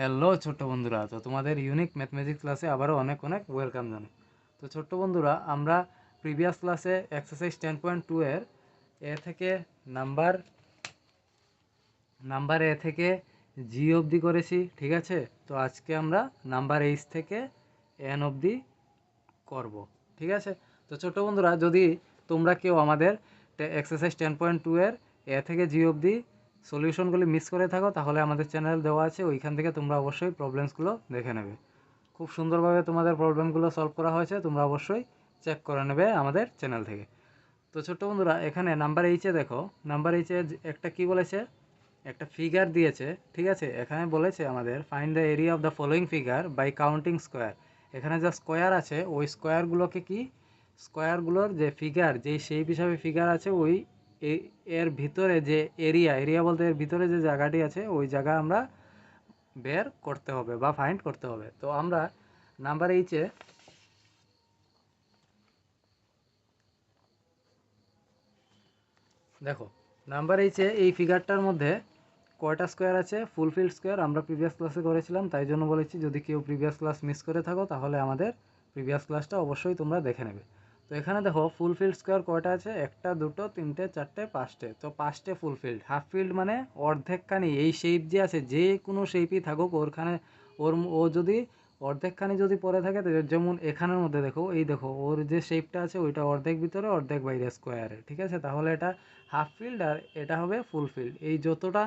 Hello ছোট্ট বন্ধুরা, তো তোমাদের ইউনিক ম্যাথমেটিক্স ক্লাসে আবারও অনেক অনেক ওয়েলকাম জানাই। তো ছোট্ট বন্ধুরা, আমরা প্রিভিয়াস ক্লাসে এক্সারসাইজ 10.2 এর এ থেকে নাম্বার নাম্বার এ থেকে জি অবধি করেছি, ঠিক আছে। তো আজকে আমরা নাম্বার এইচ থেকে এন অবধি করব, ঠিক আছে। তো ছোট্ট বন্ধুরা, যদি তোমরা কেউ আমাদের এক্সারসাইজ 10.2 এর এ থেকে জি অবধি সলিউশনগুলি মিস করে থাকো, তাহলে আমাদের চ্যানেল দেওয়া আছে, ওইখান থেকে তোমরা অবশ্যই প্রবলেমসগুলো দেখে নেবে। খুব সুন্দরভাবে তোমাদের প্রবলেমগুলো সলভ করা হয়েছে, তোমরা অবশ্যই চেক করে নেবে আমাদের চ্যানেল থেকে। তো ছোট্ট বন্ধুরা, এখানে নাম্বার এইচে দেখো, নাম্বার এইচে একটা কি বলেছে, একটা ফিগার দিয়েছে, ঠিক আছে। এখানে বলেছে আমাদের find the area of the following figure by counting square. এখানে যা স্কোয়ার আছে ওই স্কোয়ারগুলোকে কি, স্কোয়ারগুলোর যে ফিগার, যেই শেপ হিসাবে ফিগার আছে ওই এর ভিতরে যে এরিয়া, এরিয়া বলতে এর ভিতরে যে জায়গাটি আছে ওই জায়গা আমরা বের করতে হবে বা ফাইন্ড করতে হবে। তো আমরা নাম্বার এইচে দেখো, নাম্বার এইচে এই ফিগারটার মধ্যে কয়টা স্কোয়ার আছে, ফুলফিল্ড স্কোয়ার আমরা প্রিভিয়াস ক্লাসে করেছিলাম, তাই জন্য বলেছি যদি কেউ প্রিভিয়াস ক্লাস মিস করে থাকো তাহলে আমাদের প্রিভিয়াস ক্লাসটা অবশ্যই তোমরা দেখে নেবে। তো এখানে দেখো ফুলফিল্ড স্কোয়ার কয়টা আছে, একটা, দুটো, তিনটে, চারটে, পাঁচটে। তো পাঁচটে ফুলফিল্ড। হাফ ফিল্ড মানে অর্ধেকখানি, এই শেপ যে আছে যে কোনো শেপই থাকুক ওরখানে ও যদি অর্ধেকখানি যদি পড়ে থাকে, তো যেমন এখানের মধ্যে দেখো, এই দেখো ওর যে শেপটা আছে ওইটা অর্ধেক ভিতরে অর্ধেক বাইরে স্কোয়ারে, ঠিক আছে। তাহলে এটা হাফ ফিল্ড আর এটা হবে ফুল ফিল্ড। এই যতটা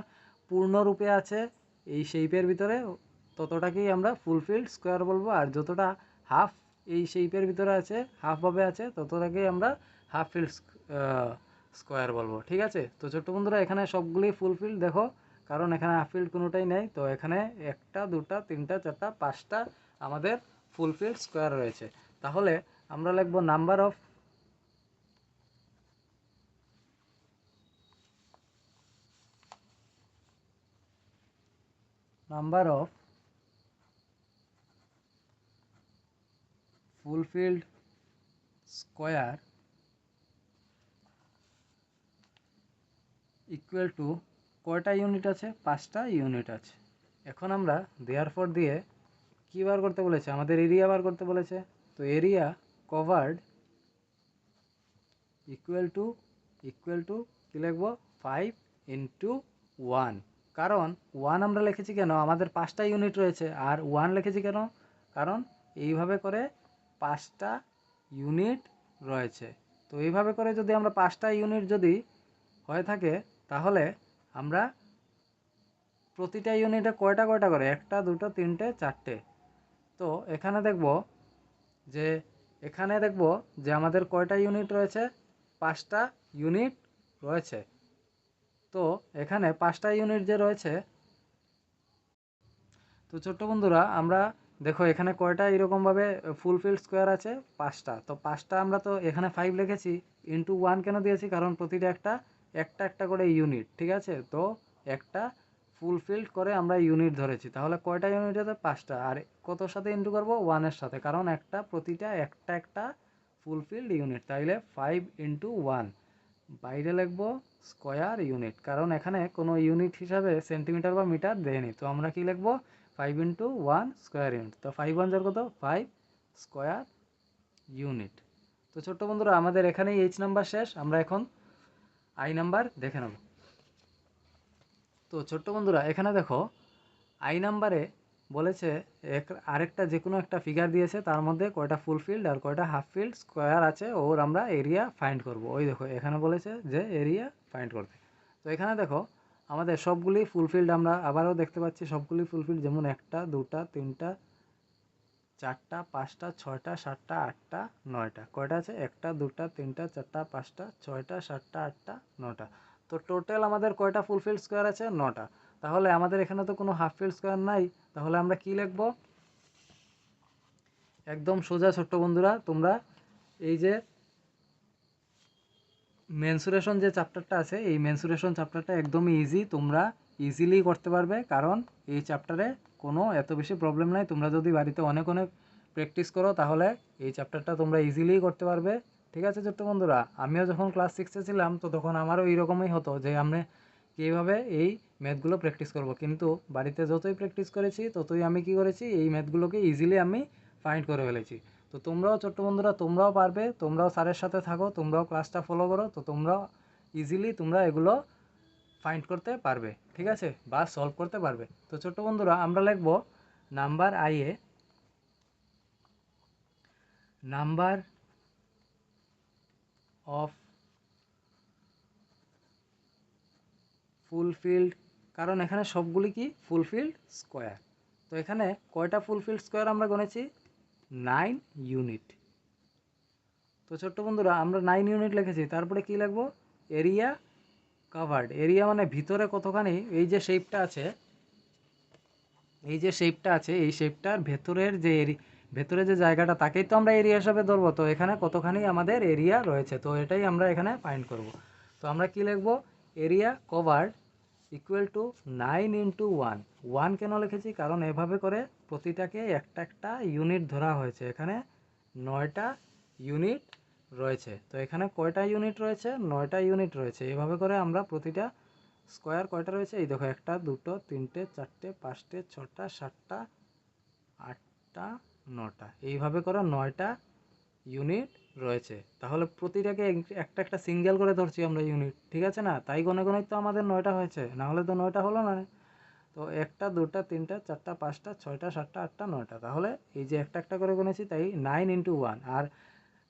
পূর্ণরূপে আছে এই শেপের ভিতরে ততটাকেই আমরা ফুলফিল্ড স্কোয়ার বলবো, আর যতটা হাফ এই শেপের ভিতরে আছে, হাফভাবে আছে, ততটাকেই আমরা হাফ ফিল্ড স্কোয়ার বলবো, ঠিক আছে। তো ছোট্ট বন্ধুরা, এখানে সবগুলি ফুলফিল্ড দেখো, কারণ এখানে হাফ ফিল্ড কোনোটাই নেই। তো এখানে একটা, দুটা, তিনটা, চারটা, পাঁচটা আমাদের ফুলফিল্ড স্কোয়ার রয়েছে। তাহলে আমরা লিখবো number of fulfilled square equal two, কয়টা ইউনিট আছে, পাঁচটা ইউনিট আছে। এখন আমরা দেয়ারফর দিয়ে কী বার করতে বলেছে, আমাদের এরিয়া বার করতে বলেছে। তো এরিয়া কভার্ড ইকুয়াল টু কী লিখবো, 5 × 1। কারণ 1 আমরা লিখেছি কেন, আমাদের পাঁচটা ইউনিট রয়েছে, আর 1 লিখেছি কেন, কারণ এইভাবে করে পাঁচটা ইউনিট রয়েছে। তো এইভাবে করে যদি আমরা পাঁচটা ইউনিট যদি হয়ে থাকে, তাহলে আমরা প্রতিটা ইউনিটে কয়টা কয়টা করে, একটা, দুটো, তিনটে, চারটে। তো এখানে দেখব যে আমাদের কয়টা ইউনিট রয়েছে, পাঁচটা ইউনিট রয়েছে। তো এখানে পাঁচটা ইউনিট যে রয়েছে, তো ছোট্ট বন্ধুরা আমরা দেখো এখানে কয়টা এরকমভাবে ফুলফিল্ড স্কোয়ার আছে, পাঁচটা। তো পাঁচটা আমরা তো এখানে 5 লিখেছি, ইন্টু 1 কেন দিয়েছি, কারণ প্রতিটা একটা একটা একটা করে ইউনিট, ঠিক আছে। তো একটা ফুলফিল্ড করে আমরা ইউনিট ধরেছি, তাহলে কয়টা ইউনিট আছে, পাঁচটা। আর কতর সাথে ইন্টু করবো, 1-এর সাথে, কারণ প্রতিটা একটা একটা ফুলফিল্ড ইউনিট। তাইলে 5 × 1, বাইরে লিখবো স্কোয়ার ইউনিট, কারণ এখানে কোনো ইউনিট হিসাবে সেন্টিমিটার বা মিটার দেয়নি। তো আমরা কি লিখবো, 5 × 1 স্কোয়ার ইউনিট। তো 5 × 1 কত, 5 স্কোয়ার ইউনিট। তো ছোট্ট বন্ধুরা, আমাদের এখানেই এইচ নাম্বার শেষ, আমরা এখন আই নাম্বার দেখে নেব। তো ছোট্ট বন্ধুরা, এখানে দেখো আই নাম্বারে বলেছে আরেকটা যে কোনো একটা ফিগার দিয়েছে, তার মধ্যে কয়টা ফুলফিল্ড আর কয়টা হাফ ফিল্ড স্কোয়ার আছে, ওর আমরা এরিয়া ফাইন্ড করব। ওই দেখো এখানে বলেছে যে এরিয়া ফাইন্ড করতে। তো এখানে দেখো আমাদের সবগুলি ফুলফিল্ড আমরা আবারও দেখতে পাচ্ছি, সবগুলি ফুলফিল্ড, যেমন একটা, দুটা, তিনটা, চারটা, পাঁচটা, ছয়টা, সাতটা, আটটা, নয়টা। কয়টা আছে, একটা, দুটা, তিনটা, চারটা, পাঁচটা, ছয়টা, সাতটা, আটটা, নটা। তো টোটাল আমাদের কয়টা ফুলফিল্ড স্কোয়ার আছে, নটা। তাহলে আমাদের এখানে তো কোনো হাফ ফিল্ড স্কোয়ার নাই, তাহলে আমরা কি লিখব, একদম সোজা ছোট্ট বন্ধুরা, তোমরা এই যে মেনসুরেশন যে চ্যাপ্টারটা আছে, এই মেনসুরেশন চ্যাপ্টারটা একদমই ইজি, তোমরা ইজিলি করতে পারবে, কারণ এই চ্যাপ্টারে কোনো এত বেশি প্রবলেম নাই। তোমরা যদি বাড়িতে অনেক অনেক প্র্যাকটিস করো তাহলে এই চ্যাপ্টারটা তোমরা ইজিলি করতে পারবে, ঠিক আছে ছোট্ট বন্ধুরা। আমিও যখন ক্লাস 6-এ ছিলাম তো তখন আমারও এইরকমই হতো, যে কীভাবে এই ম্যাথগুলো প্র্যাকটিস করব, কিন্তু বাড়িতে যতই প্র্যাকটিস করেছি ততই আমি কি করেছি, এই ম্যাথগুলোকে ইজিলি আমি ফাইন্ড করে ফেলেছি। তো তোমরাও ছোট্ট বন্ধুরা তোমরাও পারবে, তোমরাও স্যারের সাথে থাকো, তোমরাও ক্লাসটা ফলো করো, তো তোমরাও ইজিলি তোমরা এগুলো ফাইন্ড করতে পারবে, ঠিক আছে, বা সলভ করতে পারবে। তো ছোট্ট বন্ধুরা আমরা লিখব নাম্বার আইয়ে নাম্বার অফ ফুলফিল্ড, কারণ এখানে সবগুলি কি ফুলফিল্ড স্কোয়ার। তো এখানে কয়টা ফুলফিল্ড স্কোয়ার আমরা গণেছি, 9 ইউনিট। তো ছোট্ট বন্ধুরা আমরা 9 ইউনিট লিখেছি, তারপরে কি লিখবো, এরিয়া কভার্ড। এরিয়া মানে ভিতরে কতখানি, এই যে শেপটা আছে, এই যে শেপটা আছে, এই শেপটার ভেতরের যে ভেতরে যে জায়গাটা তাকেই তো আমরা এরিয়া হিসাবে ধরবো। তো এখানে কতখানি আমাদের এরিয়া রয়েছে, তো এটাই আমরা এখানে ফাইন্ড করব। তো আমরা কি লিখবো, area covered equal two 9 into 1। 1 কেন লিখেছি, কারণ এভাবে করে প্রতিটাকে একটা একটা ইউনিট ধরা হয়েছে। এখানে 9টা ইউনিট রয়েছে, তো এখানে কয়টা ইউনিট রয়েছে, 9টা ইউনিট রয়েছে। এভাবে করে আমরা প্রতিটা স্কোয়ার কয়টা রয়েছে, এই দেখো 1 2 3 4 5 6 7 8 9টা, এইভাবে করে 9টা ইউনিট রয়েছে। তাহলে প্রতিটাকে একটা একটা সিঙ্গেল করে ধরছি আমরা ইউনিট, ঠিক আছে না, তাই গনে গনেই তো আমাদের 9টা হয়েছে, না হলে তো 9টা হলো না। তো 1 2 3 4 5 6 7 8 9টা, তাহলে এই যে একটা একটা করে গনেছি, তাই 9 ইন্টু 1। আর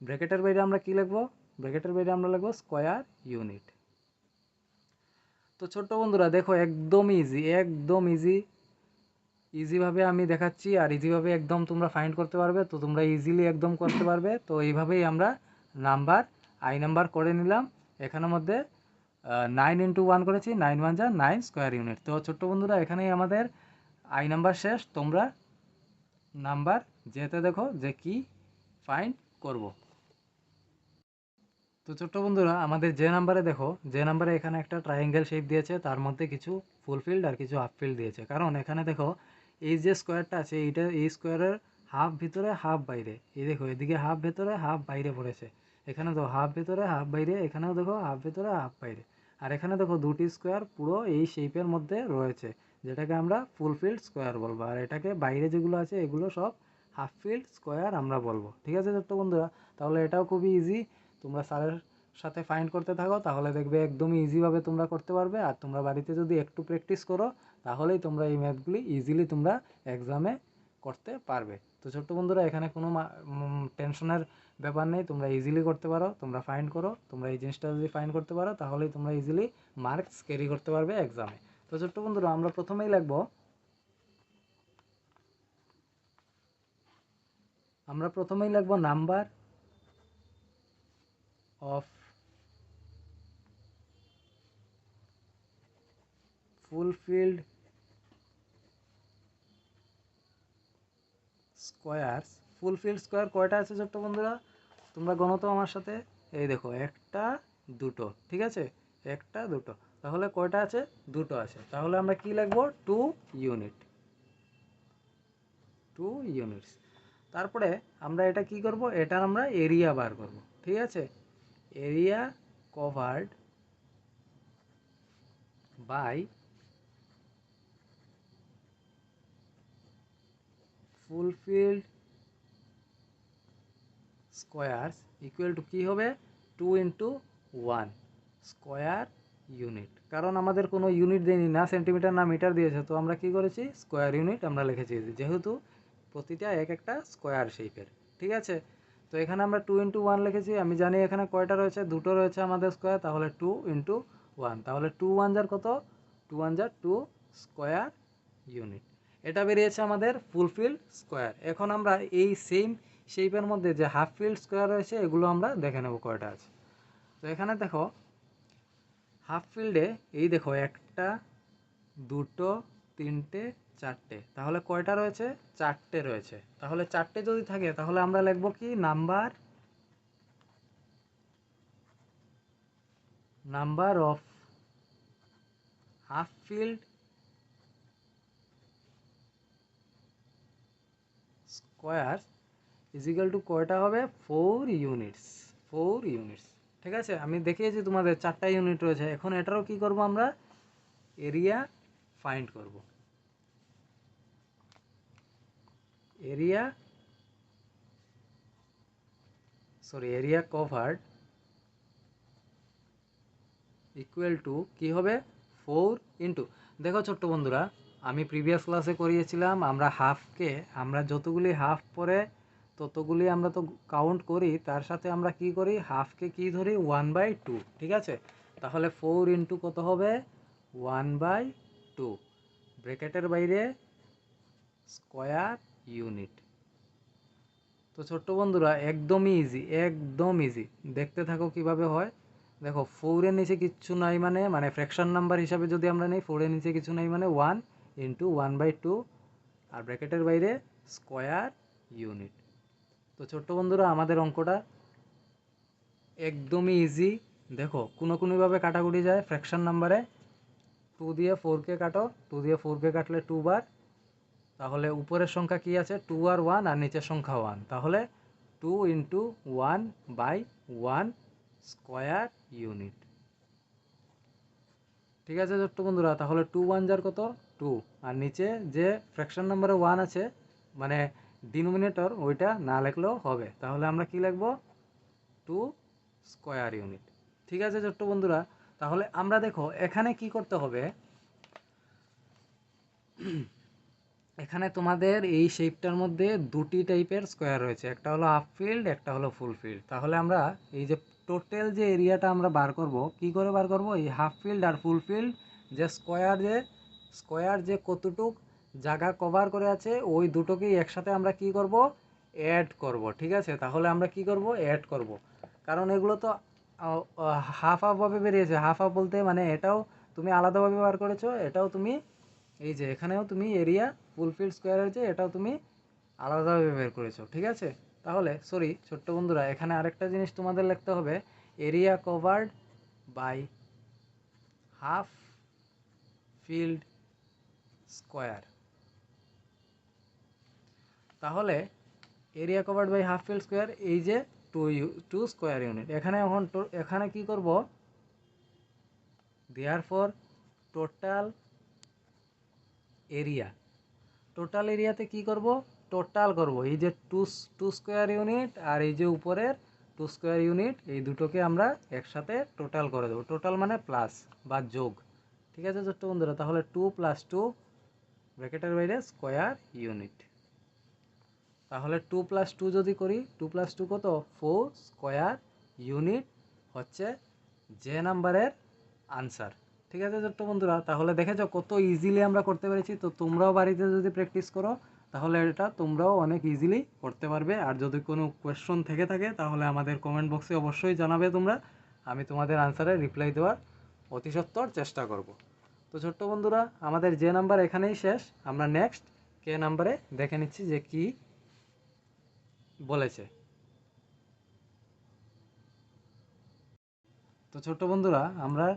ব্র্যাকেটের বাইরে আমরা কি লিখবো, ব্র্যাকেটের বাইরে আমরা লিখবো স্কোয়ার ইউনিট। তো ছোট্ট বন্ধুরা দেখো একদম ইজি, একদম ইজিভাবে আমি দেখাচ্ছি, আর ইজিভাবে একদম তোমরা ফাইন্ড করতে পারবে। তো তোমরা ইজিলি একদম করতে পারবে। তো এইভাবেই আমরা নাম্বার আই নাম্বার করে নিলাম। এখানের মধ্যে 9 ইন্টু 1 করেছি, 9 1 যা 9 স্কোয়ার ইউনিট। তো ছোট্ট বন্ধুরা এখানেই আমাদের আই নাম্বার শেষ। তোমরা নাম্বার যেতে দেখো যে কি ফাইন্ড করব। তো ছোট্ট বন্ধুরা আমাদের যে নাম্বারে দেখো, যে নাম্বারে এখানে একটা ট্রায়াঙ্গেল শেপ দিয়েছে, তার মধ্যে কিছু ফুলফিল্ড আর কিছু হাফ ফিল্ড দিয়েছে। কারণ এখানে দেখো এই যে স্কোয়ারটা আছে, এইটা এই স্কোয়ারের হাফ ভিতরে হাফ বাইরে, এই দেখো এদিকে হাফ ভেতরে হাফ বাইরে পড়েছে। এখানে দেখো হাফ ভেতরে হাফ বাইরে, এখানেও দেখো হাফ ভেতরে হাফ বাইরে। আর এখানে দেখো দুটি স্কোয়ার পুরো এই শেপের মধ্যে রয়েছে, যেটাকে আমরা ফুলফিল্ড স্কোয়ার বলবো। আর এটাকে বাইরে যেগুলো আছে এগুলো সব হাফ ফিল্ড স্কোয়ার আমরা বলবো, ঠিক আছে ছোট্ট বন্ধুরা। তাহলে এটাও খুবই ইজি, তোমরা স্যারের সাথে ফাইন্ড করতে থাকো, তাহলে দেখবে একদমই ইজিভাবে তোমরা করতে পারবে। আর তোমরা বাড়িতে যদি একটু প্র্যাকটিস করো, তাহলেই তোমরা এই ম্যাথগুলি ইজিলি তোমরা এক্সামে করতে পারবে। তো ছোট্ট বন্ধুরা এখানে কোনো টেনশনের ব্যাপার নেই, তোমরা ইজিলি করতে পারো। তোমরা ফাইন্ড করো, তোমরা এই জিনিসটা যদি ফাইন্ড করতে পারো, তাহলেই তোমরা ইজিলি মার্কস ক্যারি করতে পারবে এক্সামে। তো ছোট্ট বন্ধুরা আমরা প্রথমেই লিখবো, number of fulfilled square. Fulfilled square কয়টা আছে ছোট্ট বন্ধুরা, তোমরা গণো তো আমার সাথে। এই দেখো 1 2, ঠিক আছে, 1 2, তাহলে কয়টা আছে, 2 আছে। তাহলে আমরা কি লিখবো, 2 ইউনিট, 2 ইউনিটস। তারপরে আমরা এটা কি করব, এটার আমরা এরিয়া বার করব, ঠিক আছে। Area covered by full field square equal to কী হবে, 2 ইন্টু 1 স্কোয়ার ইউনিট। কারণ আমাদের কোনো ইউনিট দেয়নি, না সেন্টিমিটার না মিটার দিয়েছে, তো আমরা কি করেছি, স্কোয়ার ইউনিট আমরা লিখেছি, যেহেতু প্রতিটা এক একটা স্কোয়ার শেপের, ঠিক আছে। তো এখানে আমরা 2 ইন্টু 1 লিখেছি, আমি জানি এখানে কয়টা রয়েছে, 2টো রয়েছে আমাদের স্কোয়ার, তাহলে 2 ইন্টু 1, তাহলে 2 1 যার কত, 2 1 যার 2 স্কোয়ার ইউনিট। এটা বেরিয়েছে আমাদের ফুলফিল স্কোয়ার। এখন আমরা এই সেম শেপের মধ্যে যে হাফ ফিল্ড স্কোয়ার রয়েছে এগুলো আমরা দেখে নেব কয়টা আছে। তো এখানে দেখো হাফ ফিল্ডে এই দেখো 1 2 3 4, তাহলে কয়টা রয়েছে, 4টে রয়েছে। তাহলে 4টে যদি থাকে তাহলে আমরা লিখব কি, number of half field square equal to কয়টা হবে, 4 ইউনিটস, 4 ইউনিটস, ঠিক আছে। আমি দেখিয়েছি তোমাদের 4টা ইউনিট রয়েছে। এখন এটারও কি করব আমরা, এরিয়া ফাইন্ড করব। এরিয়া কভার্ড ইকুয়াল টু কী হবে 4 ইন্টু, দেখো ছোট্ট বন্ধুরা, আমি প্রিভিয়াস ক্লাসে করিয়েছিলাম আমরা হাফকে, আমরা যতগুলি হাফ পরে ততগুলি আমরা তো কাউন্ট করি, তার সাথে আমরা কি করি, হাফকে কি ধরি 1/2, ঠিক আছে। তাহলে 4 ইন্টু কত হবে 1/2, ব্র্যাকেটের বাইরে স্কোয়ার ইউনিট। তো ছোট্ট বন্ধুরা একদমই ইজি, একদম ইজি, দেখতে থাকো কিভাবে হয়। দেখো 4-এর নিচে কিচ্ছু নাই, মানে ফ্র্যাকশন নাম্বার হিসাবে যদি আমরা নিই 4-এর নিচে কিছু নাই, মানে 1 ইন্টু 1/2 আর ব্র্যাকেটের বাইরে স্কোয়ার ইউনিট। তো ছোট্ট বন্ধুরা আমাদের অঙ্কটা একদমই ইজি। দেখো কোনোভাবে কাটাকুটি যায় ফ্র্যাকশন নাম্বারে, 2 দিয়ে 4কে কাটো, 2 দিয়ে 4কে কাটলে 2 বার, তাহলে উপরের সংখ্যা কি আছে 2 আর 1, আর নিচের সংখ্যা 1, তাহলে 2 ইন্টু 1/1 স্কোয়ার ইউনিট। ঠিক আছে ছোট্ট বন্ধুরা, তাহলে 2 1 যার কত 2, আর নিচে যে ফ্র্যাকশন নাম্বারে 1 আছে মানে ডিনোমিনেটর, ওইটা না লিখলেও হবে, তাহলে আমরা কি লিখব 2 স্কোয়ার ইউনিট। ঠিক আছে ছোট্ট বন্ধুরা, তাহলে আমরা দেখো এখানে কি করতে হবে, এখানে তোমাদের এই শেপটার মধ্যে দুটি টাইপের স্কোয়ার রয়েছে, একটা হলো হাফ ফিল্ড, একটা হলো ফুল ফিল্ড। তাহলে আমরা এই যে টোটাল যে এরিয়াটা আমরা বার করব, কি করে বার করব, এই হাফ ফিল্ড আর ফুল ফিল্ড যে স্কোয়ার যে কতটুক জায়গা কভার করে আছে ওই দুটোকেই একসাথে আমরা কি করব, অ্যাড করব। ঠিক আছে, তাহলে আমরা কি করব, অ্যাড করব, কারণ এগুলো তো হাফ হাফভাবে বেরিয়েছে। হাফ হাফ বলতে মানে এটাও তুমি আলাদাভাবে বার করেছো, এটাও তুমি এই যে এখানেও তুমি এরিয়া ফুলফিল স্কোয়ার হয়েছে, এটাও তুমি আলাদাভাবে বের করেছো। ঠিক আছে, তাহলে ছোট্ট বন্ধুরা এখানে আরেকটা জিনিস তোমাদের লিখতে হবে, area covered by half field square. তাহলে area covered by half field square, এই যে 2 স্কোয়ার ইউনিট, এখানে কি করব, দেয়ারফর টোটাল এরিয়াতে কি করব, টোটাল করব এই যে 2 স্কোয়ার ইউনিট আর এই যে উপরের 2 স্কোয়ার ইউনিট, এই দুটোকে আমরা একসাথে টোটাল করে দেবো। টোটাল মানে প্লাস বা যোগ। ঠিক আছে ছোট্ট বন্ধুরা, তাহলে 2 + 2 ব্র্যাকেটের বাইরে স্কোয়ার ইউনিট। তাহলে 2 + 2 যদি করি, 2 + 2 কত 4 স্কোয়ার ইউনিট হচ্ছে যে নাম্বারের আনসার। ঠিক আছে ছোট্ট বন্ধুরা, তাহলে দেখেছো কত ইজিলি আমরা করতে পেরেছি। তো তোমরাও বাড়িতে যদি প্র্যাকটিস করো তাহলে এটা তোমরাও অনেক ইজিলি করতে পারবে। আর যদি কোনো কোয়েশ্চন থেকে থাকে তাহলে আমাদের কমেন্ট বক্সে অবশ্যই জানাবে তোমরা, আমি তোমাদের আনসারে রিপ্লাই দেওয়ার অতি সত্বর চেষ্টা করব। তো ছোট্ট বন্ধুরা আমাদের যে নাম্বার এখানেই শেষ, আমরা নেক্সট কে নাম্বারে দেখে নিচ্ছি যে কি বলেছে। তো ছোট্ট বন্ধুরা আমরা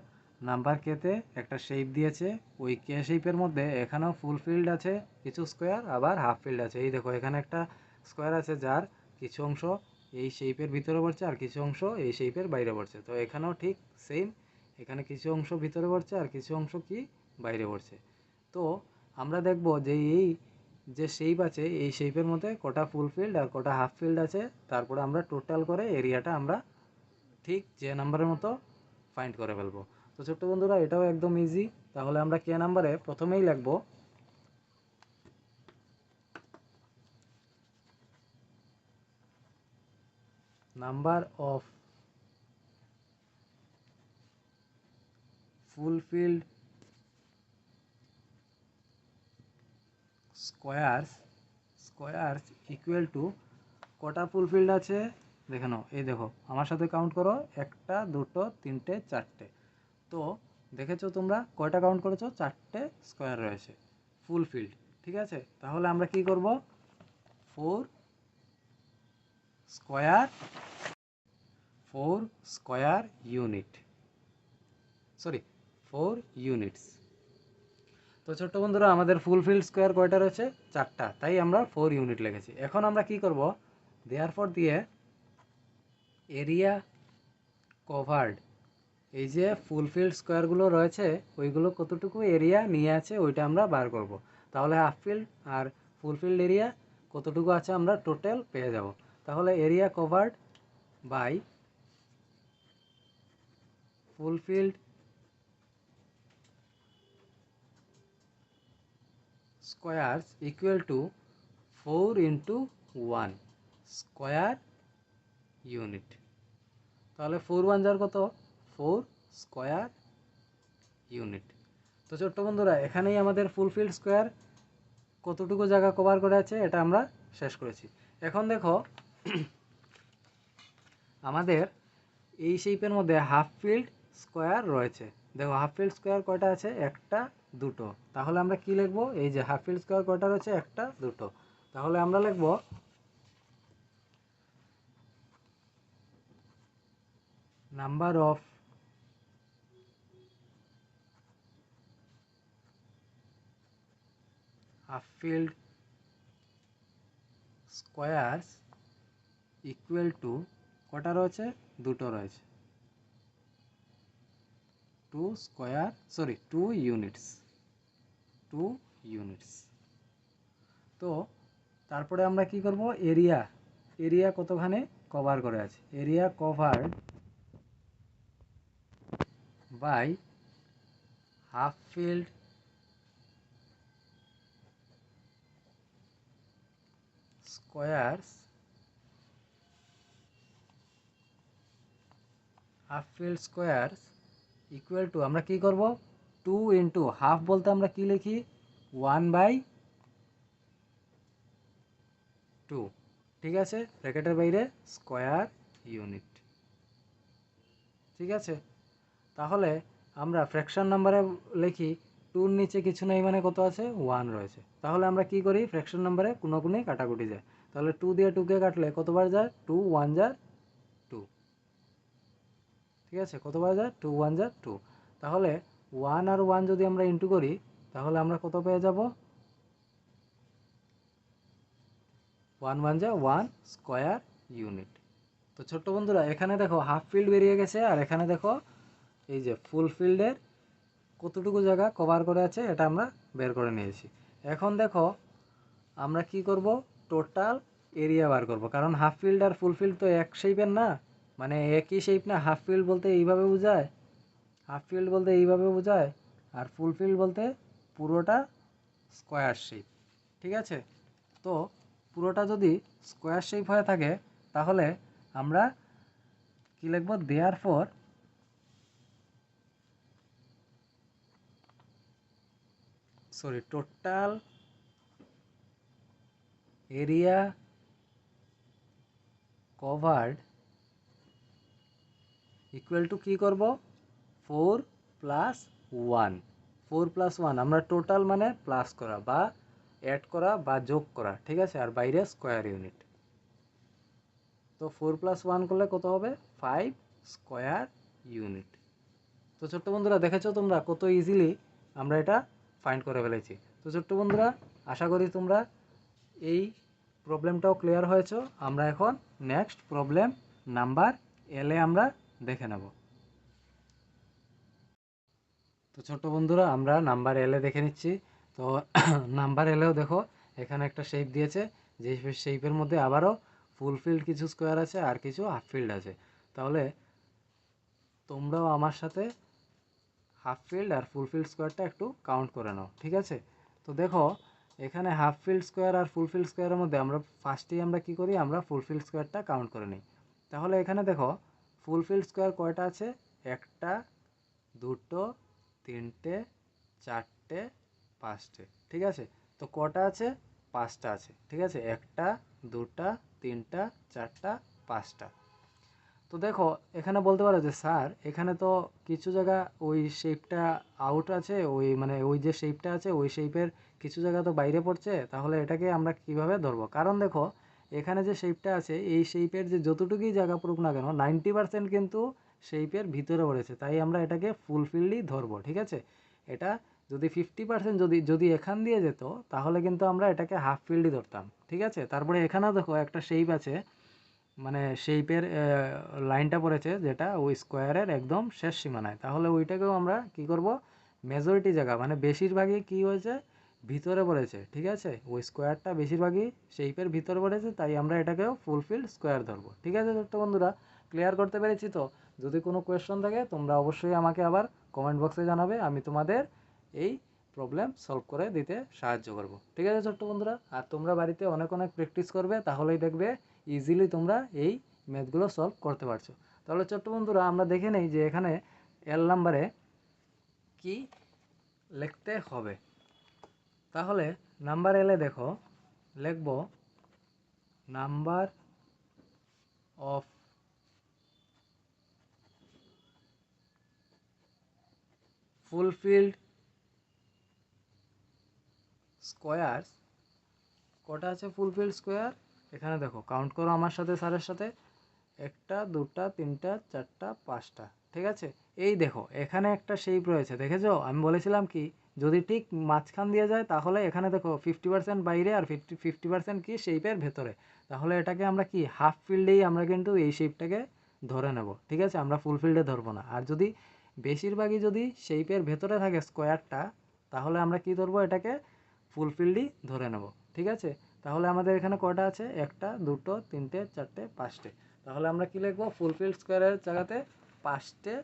নাম্বার কেতে একটা শেপ দিয়েছে, ওই কে শেপের মধ্যে এখানেও ফুল ফিল্ড আছে, কিছু স্কোয়ার আবার হাফ ফিল্ড আছে। এই দেখো এখানে একটা স্কোয়ার আছে যার কিছু অংশ এই শেপের ভিতরে পড়ছে আর কিছু অংশ এই শেপের বাইরে পড়ছে। তো এখানেও ঠিক সেম, এখানে কিছু অংশ ভিতরে পড়ছে আর কিছু অংশ কি বাইরে পড়ছে। তো আমরা দেখব যে এই যে শেপ আছে এই শেপের মধ্যে কটা ফুল ফিল্ড আর কটা হাফ ফিল্ড আছে, তারপরে আমরা টোটাল করে এরিয়াটা আমরা ঠিক যে নাম্বারের মতো ফাইন্ড করে ফেলবো। তো ছোট্ট বন্ধুরা এটাও একদম ইজি, তাহলে আমরা কে নাম্বারে প্রথমেই লিখব number of fulfilled squares equal two কটা ফুলফিল্ড আছে দেখে নাও। এই দেখো আমার সাথে কাউন্ট করো, 1 2 3 4টে। তো দেখেছো তোমরা কয়টা কাউন্ট করেছো, 4টে স্কোয়ার রয়েছে ফুলফিল্ড। ঠিক আছে, তাহলে আমরা কি করব, 4 স্কোয়ার ইউনিট, 4 ইউনিটস। তো ছোট্ট বন্ধুরা আমাদের ফুলফিল্ড স্কোয়ার কয়টা রয়েছে, 4টা, তাই আমরা 4 ইউনিট লিখেছি। এখন আমরা কি করব, দেয়ারফর দিয়ে এরিয়া কভার্ড এই যে ফুলফিল্ড স্কোয়ারগুলো রয়েছে ওইগুলো কতটুকু এরিয়া নিয়ে আছে ওইটা আমরা বার করব। তাহলে হাফ ফিল্ড আর ফুলফিল্ড এরিয়া কতটুকু আছে আমরা টোটাল পেয়ে যাব। তাহলে area covered by full field squares equal to 4 into 1 square unit. তাহলে 4 1 যার কত 4 স্কোয়ার ইউনিট। তো ছোট্ট বন্ধুরা এখানেই আমাদের ফুলফিল্ড স্কোয়ার কতটুকু জায়গা কভার করে আছে এটা আমরা শেষ করেছি। এখন দেখো আমাদের এই শেপের মধ্যে হাফ ফিল্ড স্কোয়ার রয়েছে। দেখো হাফ ফিল্ড স্কোয়ার কয়টা আছে, একটা দুটো। তাহলে আমরা কি লিখবো, এই যে হাফ ফিল্ড স্কোয়ার কয়টা রয়েছে, একটা দুটো। তাহলে আমরা লিখবো number of half field squares equal two কটা রয়েছে, দুটো রয়েছে, 2 স্কোয়ার সরি 2 ইউনিটস 2 ইউনিটস। তো তারপরে আমরা কি করব, এরিয়া এরিয়া কতখানে কভার করে আছে, area covered by half field squares half field squares equal to আমরা কি করব, 2 ইন্টু হাফ বলতে আমরা কি লিখি 1/2, ঠিক আছে, ব্র্যাকেটের বাইরে স্কোয়ার ইউনিট। ঠিক আছে, তাহলে আমরা ফ্র্যাকশন নাম্বারে লিখি 2-র নিচে কিছু নেই মানে কত আছে, 1 রয়েছে। তাহলে আমরা কি করি, ফ্র্যাকশন নাম্বারে কোনো কোনে কাটাকুটি যায়। তাহলে 2 দিয়ে 2কে কাটলে কতবার যায়, 2 1 যা 2। ঠিক আছে, কতবার যায়, 2 1 যা 2। তাহলে 1 আর 1 যদি আমরা ইন্টু করি তাহলে আমরা কত পেয়ে যাব, 1 1 যা 1 স্কোয়ার ইউনিট। তো ছোট্ট বন্ধুরা এখানে দেখো হাফ ফিল্ড বেরিয়ে গেছে, আর এখানে দেখো এই যে ফুল ফিল্ডের কতটুকু জায়গা কভার করে আছে এটা আমরা বের করে নিয়েছি। এখন দেখো আমরা কি করব, টোটাল এরিয়া বার করব, কারণ হাফ ফিল্ড আর ফুল ফিল্ড তো এক শেপের না, মানে একই শেপ না। হাফ ফিল্ড বলতে এইভাবে বোঝায়, হাফ ফিল্ড বলতে এইভাবে বোঝায়, আর ফুল ফিল্ড বলতে পুরোটা স্কোয়ার শেপ। ঠিক আছে, তো পুরোটা যদি স্কোয়ার শেপ হয়ে থাকে তাহলে আমরা কি লিখব, therefore total area covered equal to কী করব, 4 + 1। 4 + 1 আমরা টোটাল মানে প্লাস করা বা অ্যাড করা বা যোগ করা, ঠিক আছে, আর বাইরে স্কোয়ার ইউনিট। তো 4 + 1 করলে কত হবে, 5 স্কোয়ার ইউনিট। তো ছোট্ট বন্ধুরা দেখেছো তোমরা কত ইজিলি আমরা এটা ফাইন্ড করে ফেলেছি। তো ছোট্ট বন্ধুরা আশা করি তোমরা এই প্রবলেমটাও ক্লিয়ার হয়েছো। আমরা এখন নেক্সট প্রবলেম নাম্বার এলে আমরা দেখে নেব। তো ছোট্ট বন্ধুরা আমরা নাম্বার এলে দেখে নিচ্ছি। তো নাম্বার এলেও দেখো এখানে একটা শেপ দিয়েছে, যে শেপের মধ্যে আবারও ফুলফিল্ড কিছু স্কোয়ার আছে আর কিছু হাফ ফিল্ড আছে। তাহলে তোমরাও আমার সাথে হাফ ফিল্ড আর ফুলফিল্ড স্কোয়ারটা একটু কাউন্ট করে নাও, ঠিক আছে। তো দেখো এখানে হাফ ফিল্ড স্কোয়ার আর ফুলফিল্ড স্কোয়ারের মধ্যে আমরা ফার্স্টেই আমরা কি করি, আমরা ফুলফিল্ড স্কোয়ারটা কাউন্ট করে নিই। তাহলে এখানে দেখো ফুলফিল্ড স্কোয়ার কয়টা আছে, একটা দুটো তিনটে চারটে পাঁচটে, ঠিক আছে। তো কটা আছে, পাঁচটা আছে, ঠিক আছে, একটা দুটা তিনটা চারটা পাঁচটা। তো দেখো এখানে বলতে পারো যে স্যার এখানে তো কিছু জায়গা ওই শেপটা আউট আছে, ওই মানে ওই যে শেপটা আছে ওই শেপের কিছু জায়গা তো বাইরে পড়ছে, তাহলে এটাকে আমরা কিভাবে ধরবো। কারণ দেখো এখানে যে শেপটা আছে এই শেপের যে যতটুকুই জায়গা পড়ুক না কেন 90% কিন্তু শেপের ভিতরে পড়েছে, তাই আমরা এটাকে ফুলফিলই ধরবো, ঠিক আছে। এটা যদি 50% যদি যদি এখান দিয়ে যেত তাহলে কিন্তু আমরা এটাকে হাফ ফিল্ডই ধরতাম, ঠিক আছে। তারপরে এখানেও দেখো একটা শেপ আছে, মানে শেপের লাইনটা পড়েছে যেটা ওই স্কোয়ারের একদম শেষ সীমানায়, তাহলে ওইটাকেও আমরা কি করব, মেজরিটি জায়গা মানে বেশিরভাগই কি হয়েছে, ভিতরে পড়েছে। ঠিক আছে, ওই স্কোয়ারটা বেশিরভাগই শেপের ভিতরে পড়েছে, তাই আমরা এটাকেও ফুলফিলড স্কোয়ার ধরবো। ঠিক আছে ছোট্ট বন্ধুরা, ক্লিয়ার করতে পেরেছি তো? যদি কোনো কোয়েশ্চন থাকে তোমরা অবশ্যই আমাকে আবার কমেন্ট বক্সে জানাবে, আমি তোমাদের এই প্রবলেম সলভ করে দিতে সাহায্য করব। ঠিক আছে ছোট্ট বন্ধুরা, আর তোমরা বাড়িতে অনেক অনেক প্র্যাকটিস করবে, তাহলেই দেখবে ইজিলি তোমরা এই ম্যাথগুলো সলভ করতে পারছো। তাহলে ছোট্ট বন্ধুরা আমরা দেখে নেই যে এখানে এল নাম্বারে কি লিখতে হবে। তাহলে নাম্বার এলে দেখো লিখব নাম্বার অফ ফুলফিলড স্কোয়ারস। কটা আছে ফুলফিলড স্কোয়ার? এখানে দেখো কাউন্ট করো আমার সাথে, স্যারের সাথে। একটা, দুটা, তিনটা, চারটা, পাঁচটা। ঠিক আছে, এই দেখো এখানে একটা শেপ রয়েছে, দেখেছো? আমি বলেছিলাম কি, যদি ঠিক মাঝখান দিয়ে যায় তাহলে এখানে দেখো 50% বাইরে আর 50% কি শেপের ভেতরে, তাহলে এটাকে আমরা কি হাফ ফিল্ডেই আমরা কিন্তু এই শেপটাকে ধরে নেব। ঠিক আছে, আমরা ফুল ফিল্ডে ধরবো না। আর যদি বেশিরভাগই যদি শেপের ভেতরে থাকে স্কোয়ারটা, তাহলে আমরা কি ধরবো, এটাকে ফুল ফিল্ডই ধরে নেব। ঠিক আছে, তাহলে আমাদের এখানে কয়টা আছে, একটা, দুটো, তিনটে, চারটে, পাঁচটে। তাহলে আমরা কি লিখবো, ফুলফিলড স্কোয়ারের জায়গাতে 5টে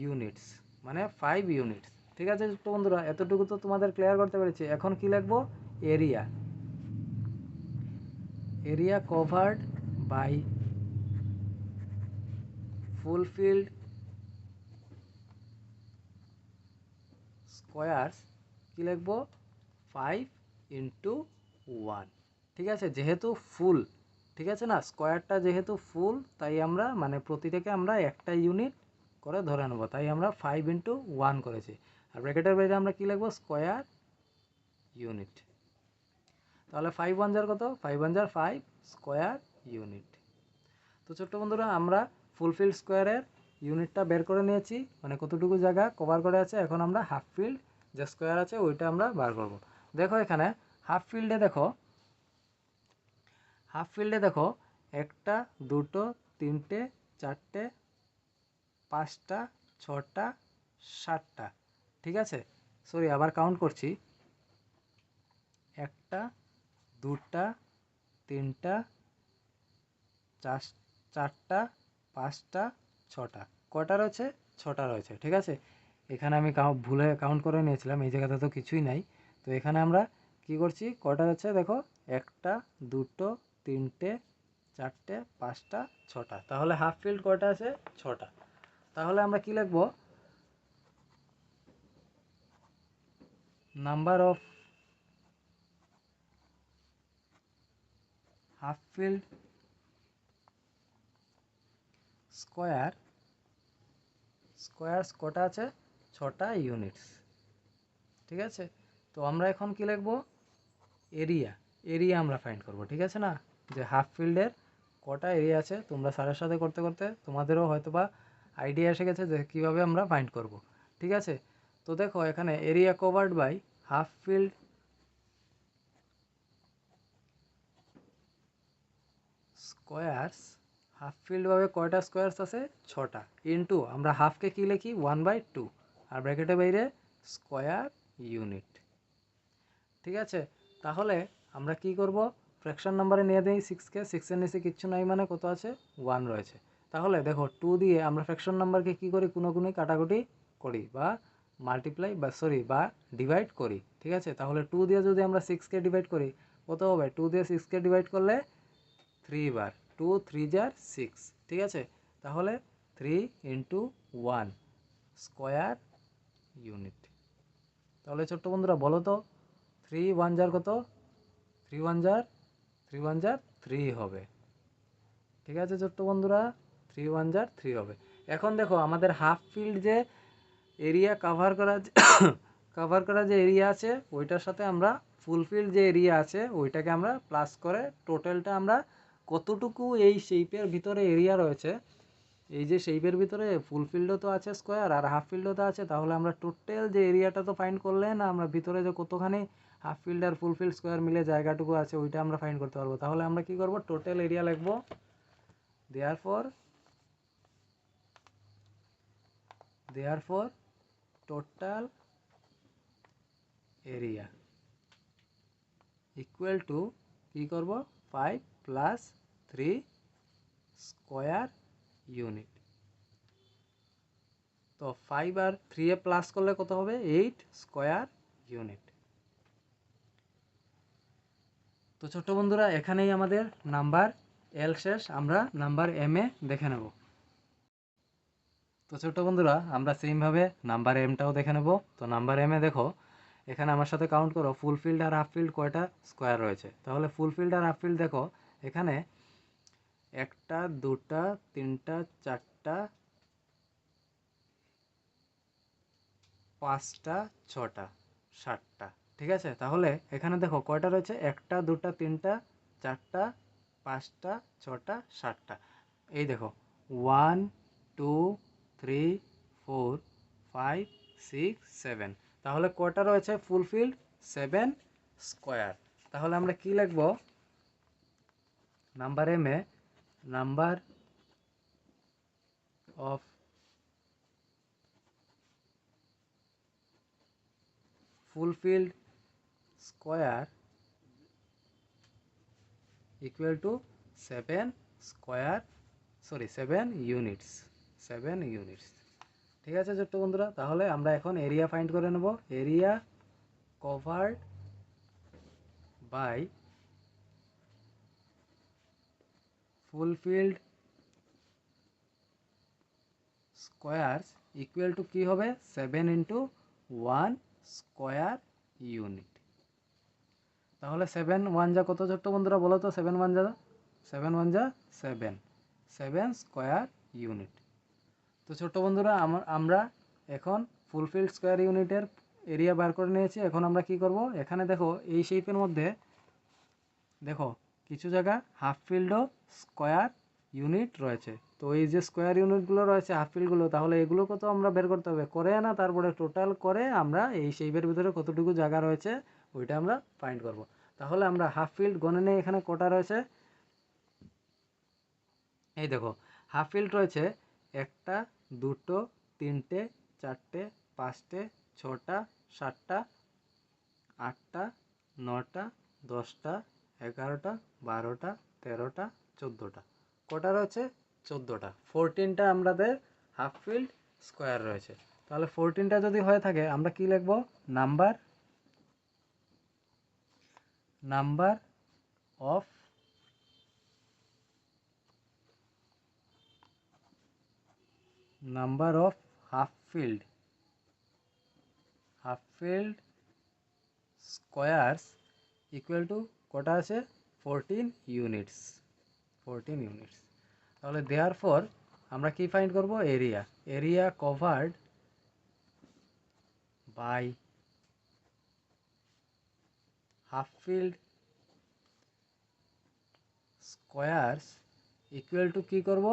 ইউনিটস, মানে 5 ইউনিটস। ঠিক আছে তো বন্ধুরা, এতটুকু তো তোমাদের ক্লিয়ার করতে পেরেছি। এখন কি লিখবো, area. Area covered by full field squares কি লিখবো, 5 × 1। ঠিক আছে, যেহেতু ফুল, ঠিক আছে না, স্কোয়ারটা যেহেতু ফুল, তাই আমরা মানে প্রতিটাকে আমরা একটা ইউনিট করে ধরে নেব, তাই আমরা 5 × 1 করেছি। আর ব্র্যাকেটের বাইরে আমরা কি লিখবো, স্কোয়ার ইউনিট। তাহলে 5 × 1 কত, 5 × 1 5 স্কোয়ার ইউনিট। তো ছোট্ট বন্ধুরা, আমরা ফুলফিল্ড স্কোয়ারের ইউনিটটা বের করে নিয়েছি, মানে কতটুকু জায়গা কভার করে আছে। এখন আমরা হাফ ফিল্ড যে স্কোয়ার আছে ওইটা আমরা বার করব। দেখো এখানে হাফ ফিল্ডে দেখো, হাফ ফিল্ডে দেখো একটা, দুটো, তিনটে, চারটে, পাঁচটা, ছটা, সাতটা। ঠিক আছে, সরি আবার কাউন্ট করছি, একটা, দুটা, তিনটা, চারটা, পাঁচটা, ছটা। কটা রয়েছে, ছটা রয়েছে। ঠিক আছে, এখানে আমি ভুলে কাউন্ট করে নিয়েছিলাম, এই জায়গাতে তো কিছুই নাই। তো এখানে আমরা কি করছি, কটা রয়েছে দেখো, একটা, দুটো, তিনটে, চারটে, পাঁচটা, ছটা। তাহলে হাফ ফিল্ড কয়টা আছে, ছটা। তাহলে আমরা কি লিখবো, number of half field squares কটা আছে, ছটা ইউনিটস। ঠিক আছে, তো আমরা এখন কি লিখবো, এরিয়া। এরিয়া আমরা ফাইন্ড করব। ঠিক আছে না, যে হাফ ফিল্ডের কটা এরিয়া আছে, তোমরা স্যারের সাথে করতে করতে তোমাদেরও হয়তো বা আইডিয়া এসে গেছে যে কীভাবে আমরা ফাইন্ড করব। ঠিক আছে, তো দেখো এখানে area covered by half field squares, half field ভাবে কয়টা স্কোয়ারস আছে, ছটা, ইনটু আমরা হাফকে কি লিখি, 1/2, আর ব্র্যাকেটের বাইরে স্কোয়ার ইউনিট। ঠিক আছে, তাহলে আমরা কি করব, ফ্র্যাকশন নাম্বারে নিয়ে দিই 6কে, 6-এর নিচে কিচ্ছু নাই মানে কত আছে, 1 রয়েছে। তাহলে দেখো 2 দিয়ে আমরা ফ্র্যাকশন নাম্বারকে কি করি, কোনোগুনি কাটাকুটি করি বা মাল্টিপ্লাই বা সরি বা ডিভাইড করি। ঠিক আছে, তাহলে 2 দিয়ে যদি আমরা 6কে ডিভাইড করি কত হবে, 2 দিয়ে 6কে ডিভাইড করলে 3 বার, 2 3 jar 6। ঠিক আছে, তাহলে 3 × 1 স্কোয়ার ইউনিট। তাহলে ছোট্ট বন্ধুরা বলো তো, 3 1 jar কত, 3 1 jar 3 হবে। ঠিক আছে ছোট্ট বন্ধুরা, 3 1 jar 3 হবে। এখন দেখো আমাদের হাফ ফিল্ড যে এরিয়া কভার করা যে এরিয়া আছে, ওইটার সাথে আমরা ফুলফিল্ড যে এরিয়া আছে ওইটাকে আমরা প্লাস করে টোটালটা আমরা কতটুকু এই শেপের ভিতরে এরিয়া রয়েছে, এই যে শেপের ভিতরে ফুলফিল্ডও তো আছে স্কোয়ার আর হাফ ফিল্ডও তো আছে, তাহলে আমরা টোটাল যে এরিয়াটা তো ফাইন্ড করলে না, আমরা ভিতরে যে কতখানি হাফ ফিল্ড আর ফুল ফিল্ড স্কোয়ার মিলে জায়গাটুকু আছে ওইটা আমরা ফাইন্ড করতে পারবো। তাহলে আমরা কি করব, টোটাল এরিয়া লিখব। Therefore total area equal to কি করব, 5 প্লাস 3 স্কোয়ার ইউনিট। তো 5 আর 3 এ প্লাস করলে কত হবে, 8 স্কোয়ার ইউনিট। তো ছোট্ট বন্ধুরা এখানেই আমাদের নাম্বার এল শেষ, আমরা নাম্বার এম এ দেখে নেব। তো ছোট্ট বন্ধুরা আমরা সেমভাবে নাম্বার এমটাও দেখে নেব। তো নাম্বার এম এ দেখো, এখানে আমার সাথে কাউন্ট করো ফুল ফিল্ড আর হাফ ফিল্ড কয়টা স্কোয়ার রয়েছে। তাহলে ফুল ফিল্ড আর হাফ ফিল্ড দেখো, এখানে 1টা 2টা 3টা 4টা 5টা 6টা 7টা, ঠিক আছে। তাহলে এখানে দেখো কয়টা রয়েছে, 1টা 2টা 3টা 4টা 5টা 6টা 7টা। এই দেখো 1 2 3 4 5 6 7, তাহলে কয়টা রয়েছে ফুল ফিল্ড, 7 স্কোয়ার। তাহলে আমরা কি লিখব, number um a number of fulfilled square equal to 7 units, 7 units, ঠিক আছে ছোট্ট বন্ধুরা। তাহলে আমরা এখন এরিয়া ফাইন্ড করে নেব। Area covered by full field squares equal to কি হবে, 7 ইন্টু 1 স্কোয়ার ইউনিট। তাহলে 7 1 যা কত ছোট্ট বন্ধুরা বলো তো, 7 1 যা 7 স্কোয়ার ইউনিট। তো ছোট্ট বন্ধুরা আমরা এখন ফুলফিল্ড স্কোয়ার ইউনিটের এরিয়া বার করে নিয়েছি। এখন আমরা কি করব, এখানে দেখো এই শেপের মধ্যে দেখো কিছু জায়গা হাফ ফিল্ডও স্কোয়ার ইউনিট রয়েছে। তো এই যে স্কোয়ার ইউনিটগুলো রয়েছে হাফ ফিল্ডগুলো, তাহলে এগুলোকে তো আমরা বের করতে হবে, করে না তারপরে টোটাল করে আমরা এই শেপের ভিতরে কতটুকু জায়গা রয়েছে ওইটা আমরা ফাইন্ড করব। তাহলে আমরা হাফ ফিল্ড গণে নেই, এখানে কটা রয়েছে, এই দেখো হাফ ফিল্ড রয়েছে 1টা 2টো 3টে 4টে 5টে 6টা 7টা 8টা 9টা 10টা 11টা 12টা 13টা 14টা, কটা রয়েছে 14টা, 14টা আমাদের হাফ ফিল্ড স্কোয়ার রয়েছে। তাহলে 14টা যদি হয়ে থাকে আমরা কি লিখব, number of half field squares equal two কটা আছে, 14 ইউনিটস। তাহলে দেয়ারফর আমরা কি ফাইন্ড করব, area covered by half field squares equal to কি করব,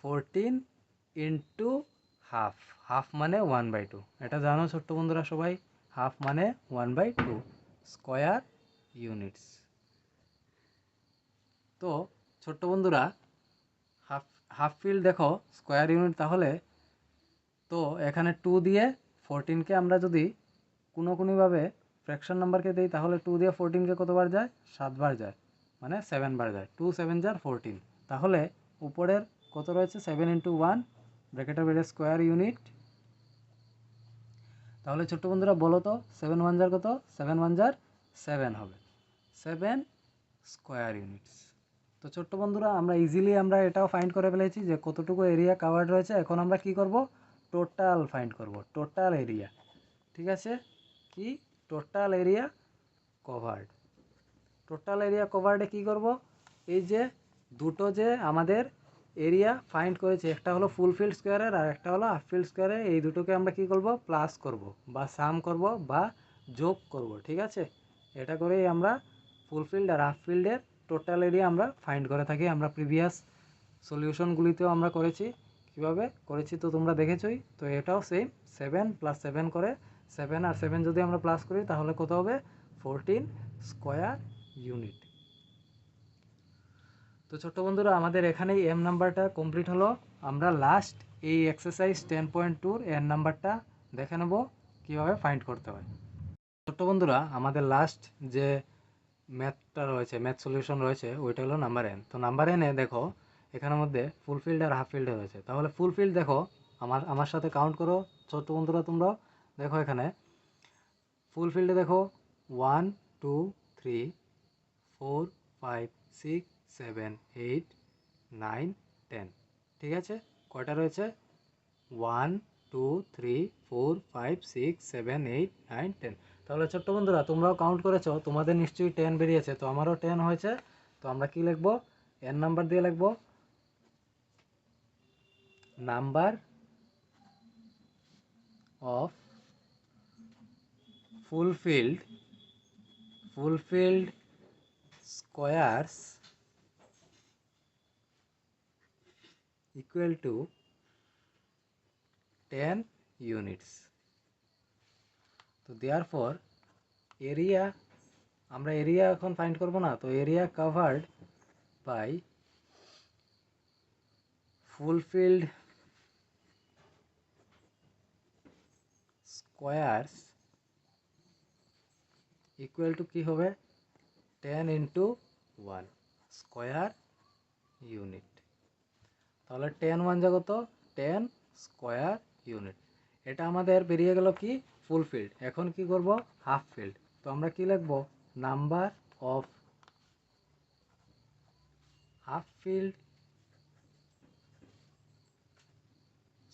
14 ইন্টু হাফ। হাফ মানে 1/2, এটা জানো ছোট্ট বন্ধুরা সবাই, হাফ মানে 1/2 স্কোয়ার ইউনিটস। তো ছোট্ট বন্ধুরা হাফ ফিল্ড দেখো স্কোয়ার ইউনিট, তাহলে তো এখানে 2 দিয়ে 14কে আমরা যদি কোনোভাবে ফ্র্যাকশন নাম্বারকে দিই, তাহলে 2 দিয়ে 14কে কতবার যায়, 7 বার যায়, মানে 7 বার যায়, 2 7 যার 14। তাহলে উপরের কত রয়েছে, 7 ইন্টু 1 ব্র্যাকেটের বাইরে স্কোয়ার ইউনিট। তাহলে ছোট্ট বন্ধুরা বলো তো 7 1 যার কত, 7 1 যার 7 হবে, 7 স্কোয়ার ইউনিটস। তো ছোট্ট বন্ধুরা আমরা ইজিলি আমরা এটাও ফাইন্ড করে ফেলেছি যে কতটুকু এরিয়া কাভার্ড রয়েছে। এখন আমরা কি করব, টোটাল ফাইন্ড করব, টোটাল এরিয়া, ঠিক আছে, কি total area covered. Total area কভার্ডে কি করব, এই যে দুটো যে আমাদের এরিয়া ফাইন্ড করেছি, একটা হলো ফুলফিল্ড স্কোয়ারের আর একটা হলো হাফ ফিল্ড স্কোয়ারের, এই দুটোকে আমরা কি করব, প্লাস করব বা সাম করব বা যোগ করব, ঠিক আছে। এটা করেই আমরা ফুলফিল্ড আর হাফ ফিল্ডের টোটাল এরিয়া আমরা ফাইন্ড করে থাকি। আমরা প্রিভিয়াস সলিউশনগুলিতেও আমরা করেছি, কিভাবে করেছি তো তোমরা দেখেছোই। তো এটাও সেম, 7 + 7 করে 7 আর 7 যদি আমরা প্লাস করি তাহলে কত হবে, 14 স্কোয়ার ইউনিট। তো ছোট্ট বন্ধুরা, আমাদের এখানেই এম নাম্বারটা কমপ্লিট হলো। আমরা লাস্ট এই এক্সারসাইজ 10.2 এর নাম্বারটা দেখে নেব কীভাবে ফাইন্ড করতে হয়। ছোট্ট বন্ধুরা, আমাদের লাস্ট যে ম্যাথটা রয়েছে, ম্যাথ সলিউশন রয়েছে, ওইটা হলো নাম্বার এন। তো নাম্বার এনে দেখো এখানের মধ্যে ফুলফিল্ড আর হাফ ফিল্ড রয়েছে। তাহলে ফুলফিল্ড দেখো, আমার সাথে কাউন্ট করো ছোট্ট বন্ধুরা। তোমরা দেখো এখানে ফুলফিল্ডে দেখো 1 2 3 4 5 6 7 8 9 10। ঠিক আছে, কয়টা রয়েছে? 1 2 3 4 5 6 7 8 9 10। তাহলে ছোট্ট বন্ধুরা, তোমরাও কাউন্ট করেছো, তোমাদের নিশ্চয়ই 10 বেরিয়েছে। তো আমারও 10 হয়েছে। তো আমরা কি লিখবো? এন নাম্বার দিয়ে লিখবো number of fulfilled squares equal to 10 units. তো therefore area, আমরা এরিয়া এখন ফাইন্ড করব না, তো area covered by fulfilled squares equal to কি হবে? 10 ইন্টু 1 স্কোয়ার ইউনিট। তাহলে 10 1 যা কত? 10 স্কোয়ার ইউনিট। এটা আমাদের বেরিয়ে গেল কি? ফুলফিল্ড। এখন কি করব? Half field. তো আমরা কি লিখব? Number of half field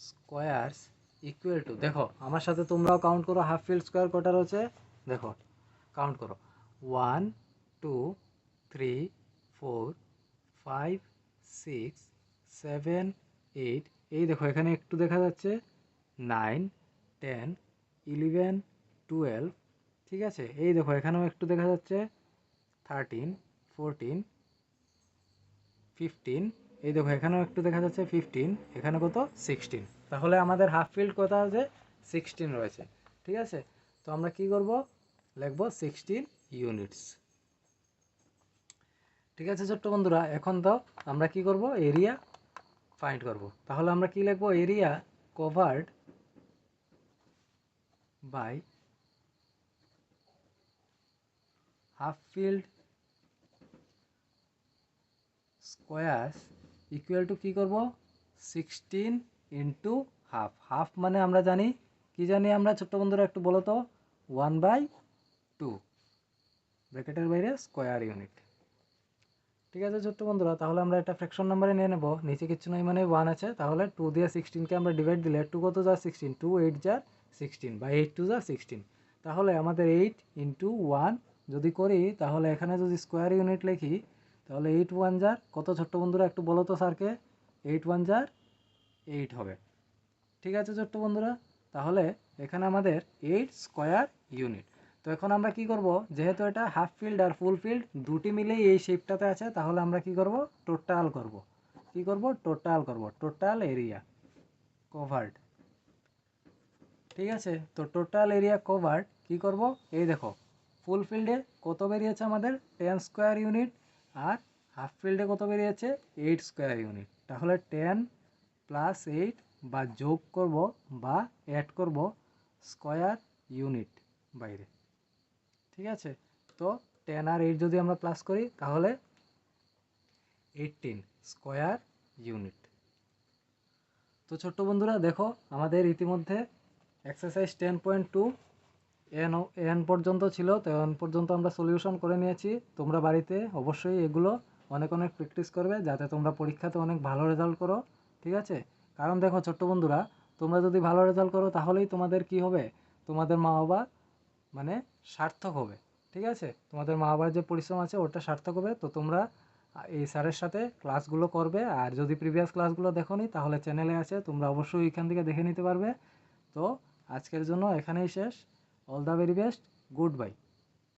squares equal two, দেখো আমার সাথে তোমরাও কাউন্ট করো হাফ ফিল্ড স্কোয়ার কটা রয়েছে। দেখো কাউন্ট করো 1 2 3 4 5 6 7 8। এই দেখো এখানে একটু দেখা যাচ্ছে 9 10 11 12। ঠিক আছে, এই দেখো এখানেও একটু দেখা যাচ্ছে 13 14 15। এই দেখো এখানেও একটু দেখা যাচ্ছে 15। এখানে কত? 16। তাহলে আমাদের হাফ ফিল্ড কত আছে? 16 রয়েছে। ঠিক আছে, তো আমরা কি করব? লিখব 16 ইউনিটস। ঠিক আছে ছোট্ট বন্ধুরা, এখন তো আমরা কি করব? এরিয়া ফাইন্ড করব। তাহলে আমরা কি লিখব? Area covered by half field square equal to কি করব? 16 ইন্টু হাফ। হাফ মানে আমরা জানি, কি জানি আমরা ছোট্ট বন্ধুরা একটু বলো তো? 1/2 ব্র্যাকেটের বাইরে স্কোয়ার ইউনিট। ঠিক আছে ছোট্ট বন্ধুরা, তাহলে আমরা একটা ফ্র্যাকশন নাম্বারে নিয়ে নেব। নিচে কিছু নয় মানে 1 আছে, তাহলে 2 দিয়ে 16কে আমরা ডিভাইড দিলে 2 কত যা 16, 2 8 যা 16 বা 8 2 যা 16। তাহলে আমাদের 8 ইন্টু 1 যদি করি, তাহলে এখানে যদি স্কোয়ার ইউনিট লিখি, তাহলে 8 1 যার কত ছোট্ট বন্ধুরা একটু বলো তো স্যারকে? 8 1 যার 8 হবে। ঠিক আছে ছোট্ট বন্ধুরা, তাহলে এখানে আমাদের 8 স্কোয়ার ইউনিট। তো এখন আমরা কি করব? যেহেতু এটা হাফ ফিল্ড আর ফুল ফিল্ড দুটি মিলেই এই শেপটাতে আছে, তাহলে আমরা কি করব? টোটাল করব। কি করব? টোটাল করব। Total area covered. ঠিক আছে, তো টোটাল এরিয়া কভার্ড কি করব? এই দেখো ফুল ফিল্ডে কত বেরিয়েছে আমাদের? 10 স্কোয়ার ইউনিট। আর হাফ ফিল্ডে কত বেরিয়েছে? 8 স্কোয়ার ইউনিট। তাহলে 10 প্লাস 8 বা যোগ করব বা অ্যাড করব স্কোয়ার ইউনিট বাইরে। ঠিক আছে, তো 10 আর 8 যদি আমরা প্লাস করি, তাহলে 18 স্কোয়ার ইউনিট। তো ছোট্ট বন্ধুরা দেখো, আমাদের ইতিমধ্যে এক্সারসাইজ 10.2 এন পর্যন্ত ছিল। তো এন পর্যন্ত আমরা সলিউশন করে নিয়েছি। তোমরা বাড়িতে অবশ্যই এগুলো অনেক অনেক প্র্যাকটিস করবে, যাতে তোমরা পরীক্ষাতে অনেক ভালো রেজাল্ট করো। ঠিক আছে, কারণ দেখো ছোট্ট বন্ধুরা, তোমরা যদি ভালো রেজাল্ট করো, তাহলেই তোমাদের কি হবে? তোমাদের মা বাবা মানে সার্থক হবে। ঠিক আছে, তোমাদের মা বাবার যে পরিশ্রম আছে ওটা সার্থক হবে। তো তোমরা এই স্যারের সাথে ক্লাসগুলো করবে। আর যদি প্রিভিয়াস ক্লাসগুলো দেখোনি, তাহলে চ্যানেলে আছে, তোমরা অবশ্যই এখান থেকে দেখে নিতে পারবে। তো আজকের জন্য এখানেই শেষ। All the very best, good bye.